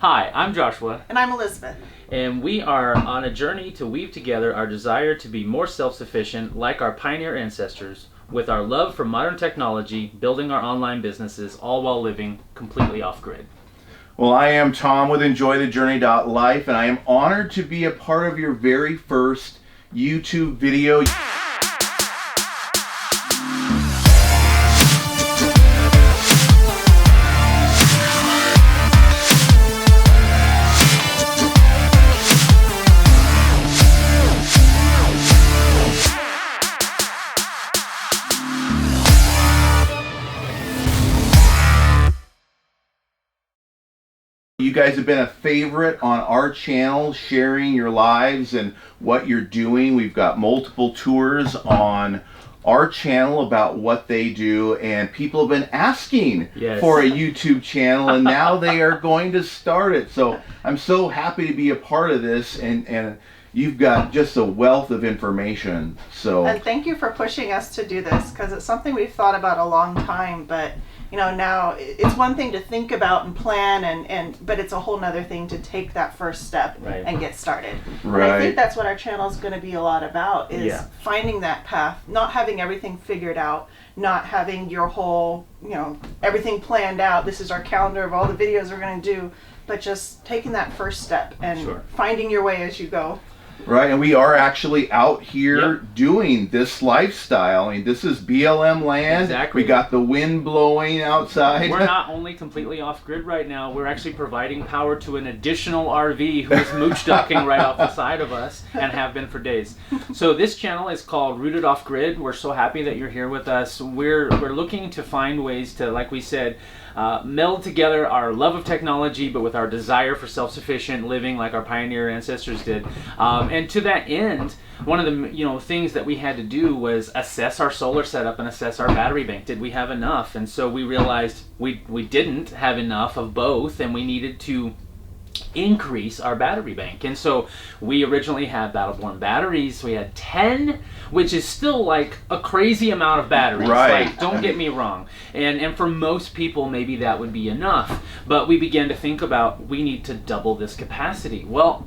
Hi, I'm Joshua. And I'm Elizabeth. And we are on a journey to weave together our desire to be more self-sufficient like our pioneer ancestors, with our love for modern technology, building our online businesses, all while living completely off-grid. Well, I am Tom with EnjoyTheJourney.life, and I am honored to be a part of your very first YouTube video. You guys have been a favorite on our channel, sharing your lives and what you're doing. We've got multiple tours on our channel about what they do, and people have been asking for a YouTube channel, and now they are going to start it. So I'm so happy to be a part of this, and you've got just a wealth of information. So and thank you for pushing us to do this, because it's something we've thought about a long time, but you know, now it's one thing to think about and plan, but it's a whole nother thing to take that first step and get started. Right. And I think that's what our channel is going to be a lot about, is finding that path, not having everything figured out, not having your whole, everything planned out. This is our calendar of all the videos we're going to do, but just taking that first step and finding your way as you go. Right, and we are actually out here doing this lifestyle. I mean, this is BLM land. Exactly. We got the wind blowing outside. We're not only completely off-grid right now, we're actually providing power to an additional RV who is mooch ducking right off the side of us, and have been for days. So this channel is called Rooted Off Grid. We're so happy that you're here with us. We're looking to find ways to, like we said, meld together our love of technology, but with our desire for self-sufficient living like our pioneer ancestors did. And to that end, one of the things that we had to do was assess our solar setup and assess our battery bank. Did we have enough? And so we realized we didn't have enough of both, and we needed to increase our battery bank. And so we originally had Battleborn batteries. We had 10, which is still like a crazy amount of batteries. Right. Like, don't get me wrong. And for most people, maybe that would be enough. But we began to think about, we need to double this capacity. Well,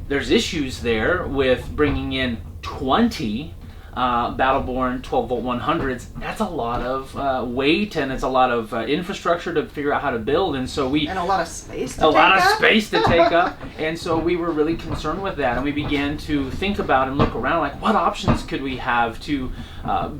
there's issues there with bringing in 20 Battleborn 12-volt 100s. That's a lot of weight, and it's a lot of infrastructure to figure out how to build, and so and a lot of space to take up. And so we were really concerned with that, and we began to think about and look around, like, what options could we have to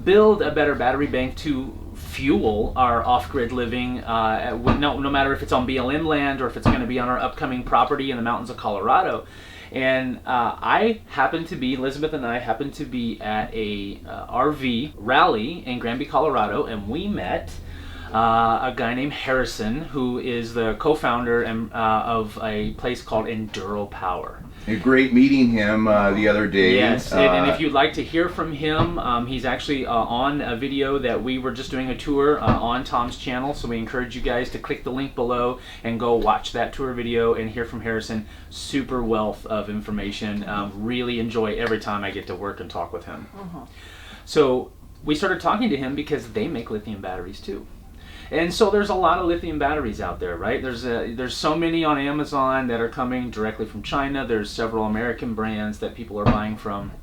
build a better battery bank to fuel our off-grid living, no matter if it's on BLM land or if it's going to be on our upcoming property in the mountains of Colorado. And Elizabeth and I happened to be at a RV rally in Granby, Colorado, and we met a guy named Harrison, who is the co-founder of a place called Enduro Power. Great meeting him the other day. Yes, and if you'd like to hear from him, he's actually on a video that we were just doing a tour on Tom's channel, so we encourage you guys to click the link below and go watch that tour video and hear from Harrison. Super wealth of information. Really enjoy every time I get to work and talk with him. So we started talking to him because they make lithium batteries too. And so there's a lot of lithium batteries out there, right? There's so many on Amazon that are coming directly from China. There's several American brands that people are buying from.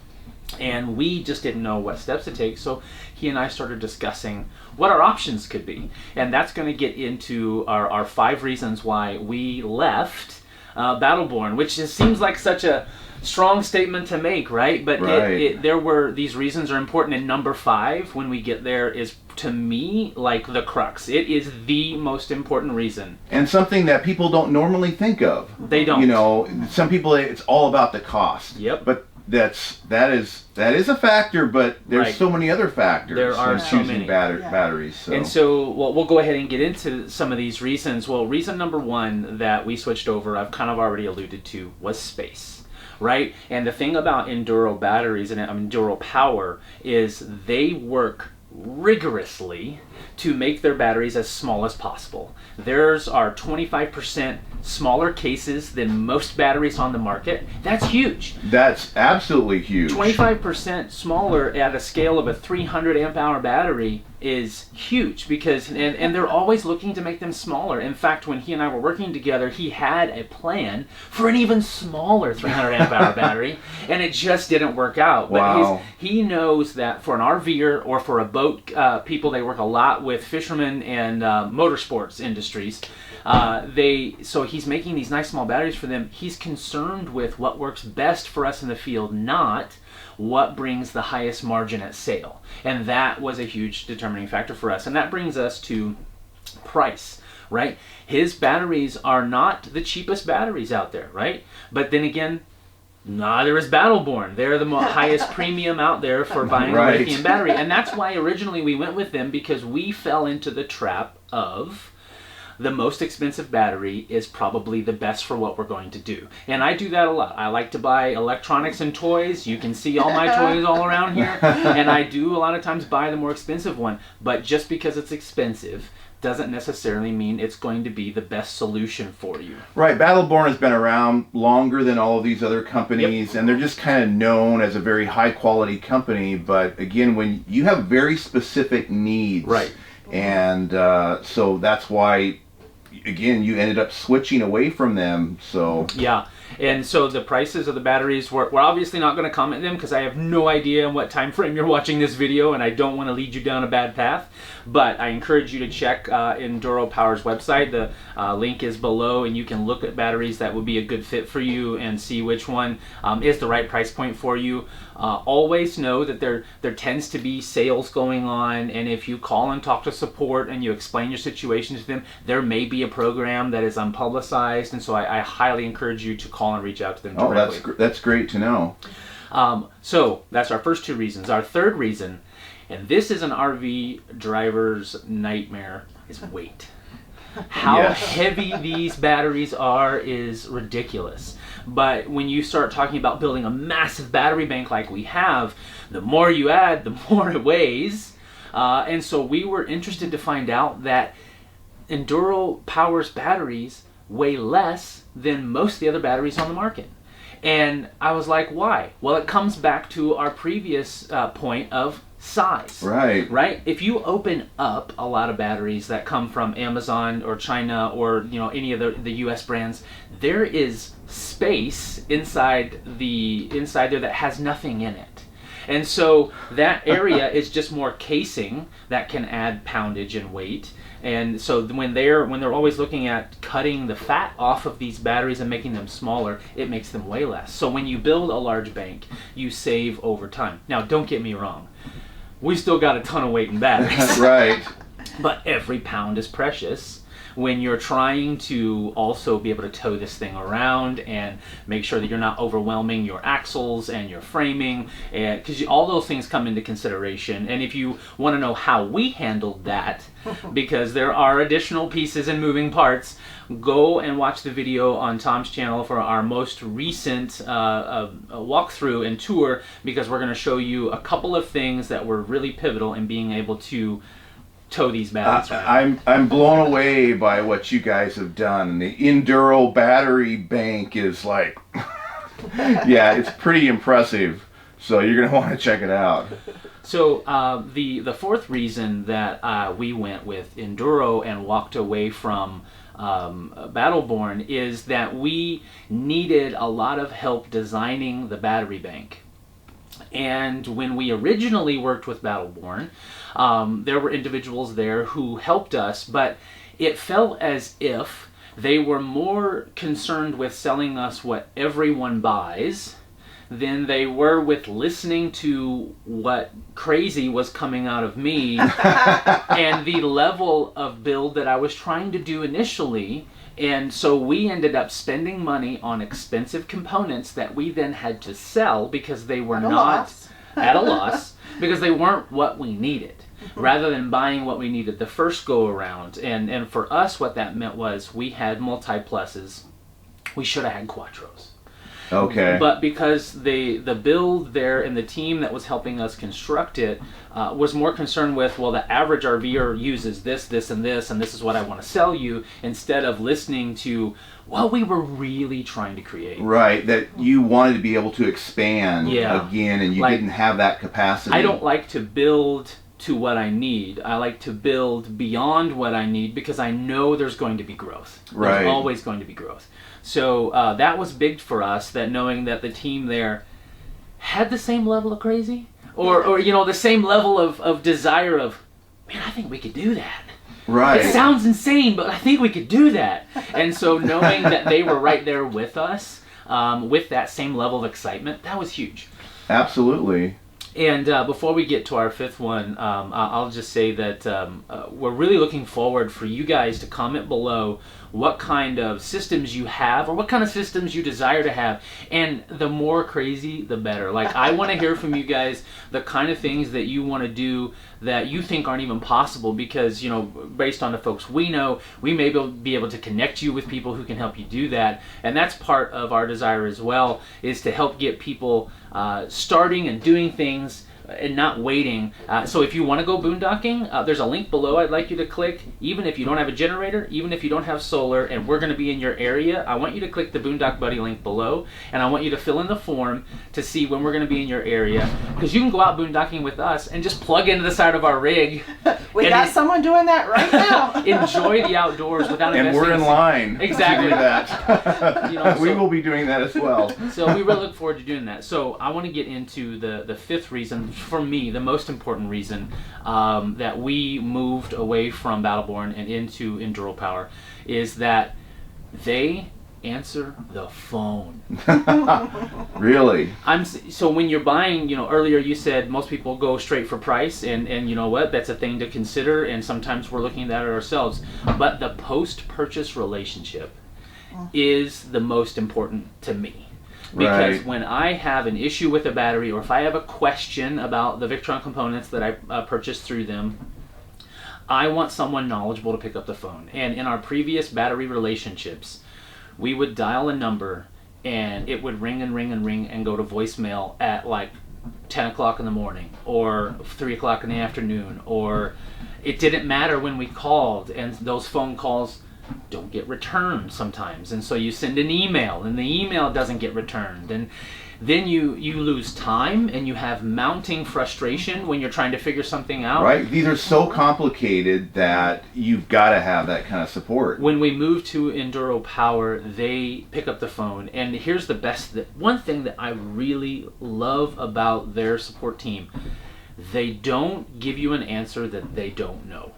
And we just didn't know what steps to take, so he and I started discussing what our options could be. And that's going to get into our 5 reasons why we left Battleborn, which just seems like such a strong statement to make, right? But these reasons are important, and number 5, when we get there, is, to me, like the crux. It is the most important reason, and something that people don't normally think of. They don't. Some people, it's all about the cost. Yep. But that is a factor, but there's so many other factors. There are so many batteries. So. And so, we'll go ahead and get into some of these reasons. Well, reason number 1 that we switched over, I've kind of already alluded to, was space. Right? And the thing about Enduro batteries and Enduro Power is they work rigorously to make their batteries as small as possible. Theirs are 25% smaller cases than most batteries on the market. That's huge. That's absolutely huge. 25% smaller at a scale of a 300 amp hour battery. is huge because and they're always looking to make them smaller. In fact, when he and I were working together, he had a plan for an even smaller 300 amp hour battery, and it just didn't work out. But he knows that for an RVer or for a boat people, they work a lot with fishermen and motorsports industries. So he's making these nice small batteries for them. He's concerned with what works best for us in the field, not what brings the highest margin at sale. And that was a huge determining factor for us. And that brings us to price, right? His batteries are not the cheapest batteries out there, right? But then again, neither is Battleborn. They're the highest premium out there for buying a lithium battery. And that's why originally we went with them, because we fell into the trap of the most expensive battery is probably the best for what we're going to do. And I do that a lot. I like to buy electronics and toys. You can see all my toys all around here. And I do a lot of times buy the more expensive one. But just because it's expensive doesn't necessarily mean it's going to be the best solution for you. Right. Battleborn has been around longer than all of these other companies, and they're just kind of known as a very high quality company. But again, when you have very specific needs, right, and so that's why, again, you ended up switching away from them. So yeah, and so the prices of the batteries, we're obviously not going to comment them because I have no idea in what time frame you're watching this video, and I don't want to lead you down a bad path. But I encourage you to check Enduro Power's website. The link is below, and you can look at batteries that would be a good fit for you and see which one is the right price point for you. Always know that there tends to be sales going on, and if you call and talk to support and you explain your situation to them, there may be a program that is unpublicized, and so I highly encourage you to call and reach out to them directly. Oh, that's great to know. So that's our first two reasons. Our third reason, and this is an RV driver's nightmare, is weight. How heavy these batteries are is ridiculous. But when you start talking about building a massive battery bank like we have, the more you add, the more it weighs. And so we were interested to find out that Enduro Power's batteries weigh less than most of the other batteries on the market. And I was like, why? Well, it comes back to our previous point of size. Right? If you open up a lot of batteries that come from Amazon or China or any of the US brands, there is space inside there that has nothing in it. And so that area is just more casing that can add poundage and weight. And so when they're always looking at cutting the fat off of these batteries and making them smaller, it makes them weigh less. So when you build a large bank, you save over time. Now, don't get me wrong. We still got a ton of weight in batteries. Right. But every pound is precious when you're trying to also be able to tow this thing around and make sure that you're not overwhelming your axles and your framing, because all those things come into consideration. And if you want to know how we handled that, because there are additional pieces and moving parts, go and watch the video on Tom's channel for our most recent walkthrough and tour, because we're going to show you a couple of things that were really pivotal in being able to tow these batteries around. I'm blown away by what you guys have done. The Enduro battery bank is like, yeah, it's pretty impressive. So you're going to want to check it out. So the fourth reason that we went with Enduro and walked away from Battleborn is that we needed a lot of help designing the battery bank. And when we originally worked with Battleborn, there were individuals there who helped us, but it felt as if they were more concerned with selling us what everyone buys than they were with listening to what crazy was coming out of me and the level of build that I was trying to do initially. And so we ended up spending money on expensive components that we then had to sell because they were not at a loss, because they weren't what we needed, rather than buying what we needed the first go around. And for us, what that meant was we had multi-pluses. We should have had quattros. Okay. But because the build there and the team that was helping us construct it was more concerned with, well, the average RVer uses this, this, and this is what I want to sell you, instead of listening to what we were really trying to create. Right, that you wanted to be able to expand Yeah. again, and you didn't have that capacity. I don't like to build to what I need. I like to build beyond what I need because I know there's going to be growth. Right. There's always going to be growth. So that was big for us, that knowing that the team there had the same level of crazy, or you know, the same level of desire of, man, I think we could do that. Right. It sounds insane, but I think we could do that. And so knowing that they were right there with us, with that same level of excitement, that was huge. Absolutely. And before we get to our fifth one, I'll just say that we're really looking forward for you guys to comment below what kind of systems you have, or what kind of systems you desire to have. And the more crazy, the better. Like, I want to hear from you guys the kind of things that you want to do that you think aren't even possible, because, you know, based on the folks we know, we may be able to connect you with people who can help you do that. And that's part of our desire as well, is to help get people starting and doing things and not waiting. So if you want to go boondocking, there's a link below I'd like you to click. Even if you don't have a generator, even if you don't have solar, and we're going to be in your area, I want you to click the Boondock Buddy link below, and I want you to fill in the form to see when we're going to be in your area, because you can go out boondocking with us and just plug into the side of our rig. We got someone doing that right now. Enjoy the outdoors without investing. And we're in line exactly to do that. You know, we will be doing that as well. So we really look forward to doing that. So I want to get into the fifth reason, for me, the most important reason that we moved away from Battleborn and into Enduro Power, is that they answer the phone. Really? So when you're buying, you know, earlier you said most people go straight for price, and you know what, that's a thing to consider, and sometimes we're looking at it ourselves. But the post-purchase relationship is the most important to me. Because right. when I have an issue with a battery, or if I have a question about the Victron components that I purchased through them, I want someone knowledgeable to pick up the phone. And in our previous battery relationships, we would dial a number and it would ring and ring and ring and go to voicemail at like 10 o'clock in the morning or 3 o'clock in the afternoon, or it didn't matter when we called, and those phone calls don't get returned sometimes, and so you send an email and the email doesn't get returned, and then you lose time and you have mounting frustration when you're trying to figure something out. Right. These are so complicated that you've got to have that kind of support. When we move to Enduro Power, they pick up the phone, and here's the best, one thing that I really love about their support team: they don't give you an answer that they don't know.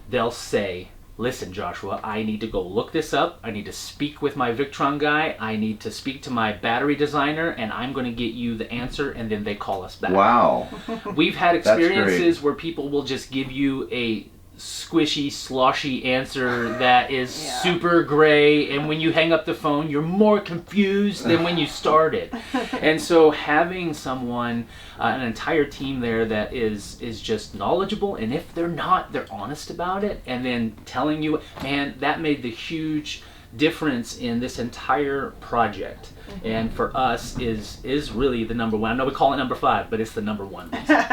They'll say, listen, Joshua, I need to go look this up. I need to speak with my Victron guy. I need to speak to my battery designer, and I'm going to get you the answer, and then they call us back. Wow. We've had experiences where people will just give you a squishy, sloshy answer that is super gray, and when you hang up the phone, you're more confused than when you started. And so having someone, an entire team there that is just knowledgeable, and if they're not, they're honest about it, and then telling you, man, that made the huge difference in this entire project. And for us is really the number one. I know we call it number 5, but it's the number one reason.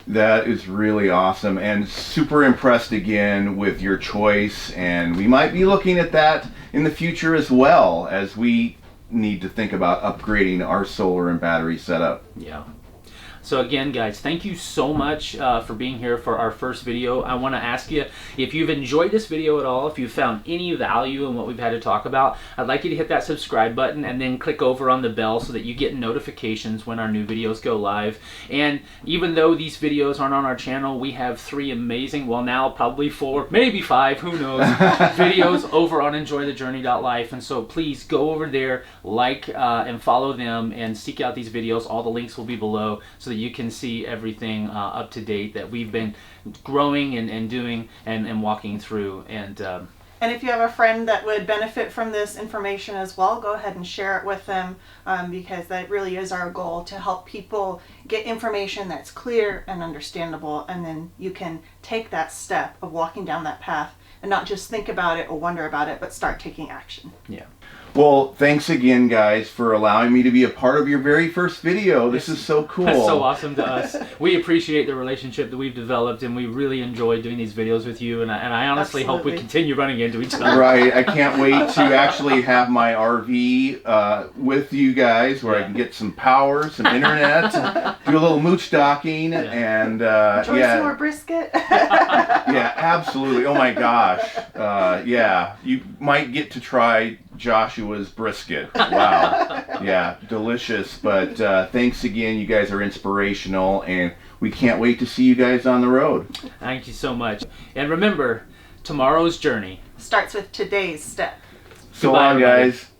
That is really awesome, and super impressed again with your choice, and we might be looking at that in the future as well, as we need to think about upgrading our solar and battery setup. Yeah. So again, guys, thank you so much for being here for our first video. I want to ask you, if you've enjoyed this video at all, if you've found any value in what we've had to talk about, I'd like you to hit that subscribe button and then click over on the bell so that you get notifications when our new videos go live. And even though these videos aren't on our channel, we have 3 amazing, well now probably 4, maybe 5, who knows, videos over on enjoythejourney.life. And so please go over there, like and follow them, and seek out these videos. All the links will be below, so that you can see everything up to date that we've been growing and doing and walking through. And if you have a friend that would benefit from this information as well, go ahead and share it with them, because that really is our goal, to help people get information that's clear and understandable, and then you can take that step of walking down that path and not just think about it or wonder about it, but start taking action. yeah. Well, thanks again, guys, for allowing me to be a part of your very first video. This is so cool. That's so awesome to us. We appreciate the relationship that we've developed, and we really enjoy doing these videos with you. And I honestly hope we continue running into each other. Right. I can't wait to actually have my RV with you guys, where I can get some power, some internet, do a little mooch docking, and enjoy some more brisket. Yeah, absolutely. Oh my gosh. Yeah, you might get to try Joshua's brisket. Wow. Yeah, delicious. But thanks again. You guys are inspirational, and we can't wait to see you guys on the road. Thank you so much. And remember, tomorrow's journey starts with today's step. So long, guys.